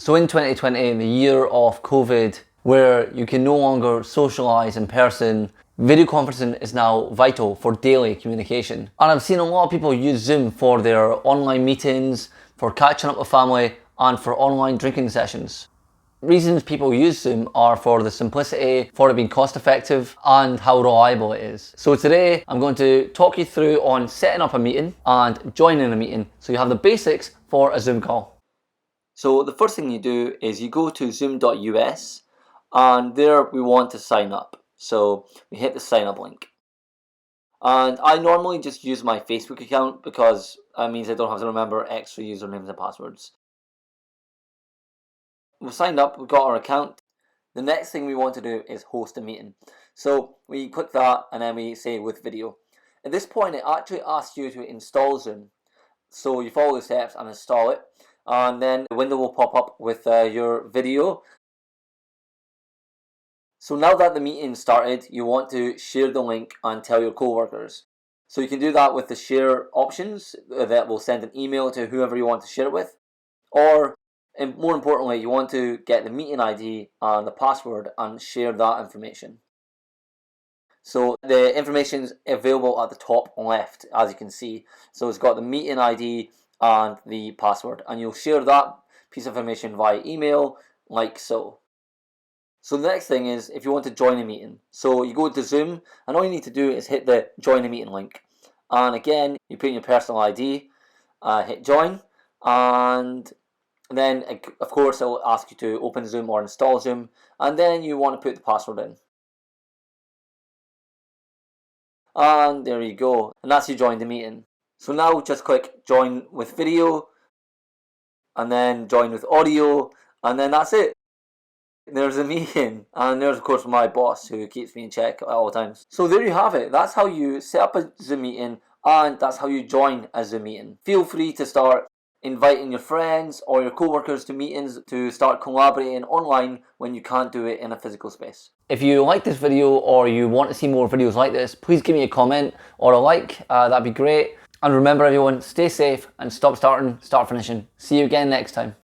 So in 2020, the year of COVID, where you can no longer socialise in person, video conferencing is now vital for daily communication. And I've seen a lot of people use Zoom for their online meetings, for catching up with family, and for online drinking sessions. Reasons people use Zoom are for the simplicity, for it being cost effective, and how reliable it is. So today I'm going to talk you through on setting up a meeting and joining a meeting so you have the basics for a Zoom call. So the first thing you do is you go to zoom.us, and there we want to sign up. So we hit the sign up link. And I normally just use my Facebook account because that means I don't have to remember extra usernames and passwords. We've signed up, we've got our account. The next thing we want to do is host a meeting. So we click that and then we say with video. At this point it actually asks you to install Zoom. So you follow the steps and install it. And then the window will pop up with your video. So now that the meeting started, you want to share the link and tell your co-workers. So you can do that with the share options that will send an email to whoever you want to share it with. Or, and more importantly, you want to get the meeting ID and the password and share that information. So the information is available at the top left, as you can see. So it's got the meeting ID and the password, and you'll share that piece of information via email like so. So the next thing is if you want to join a meeting. So you go to Zoom and all you need to do is hit the join a meeting link. And again, you put in your personal ID, hit join, and then of course it will ask you to open Zoom or install Zoom, and then you want to put the password in. And there you go, and that's you joined the meeting. So now just click join with video, and then join with audio, and then that's it. There's a meeting, and there's of course my boss who keeps me in check at all times. So there you have it. That's how you set up a Zoom meeting, and that's how you join a Zoom meeting. Feel free to start inviting your friends or your co-workers to meetings to start collaborating online when you can't do it in a physical space. If you like this video or you want to see more videos like this, please give me a comment or a like, that'd be great. And remember everyone, stay safe and stop starting, start finishing. See you again next time.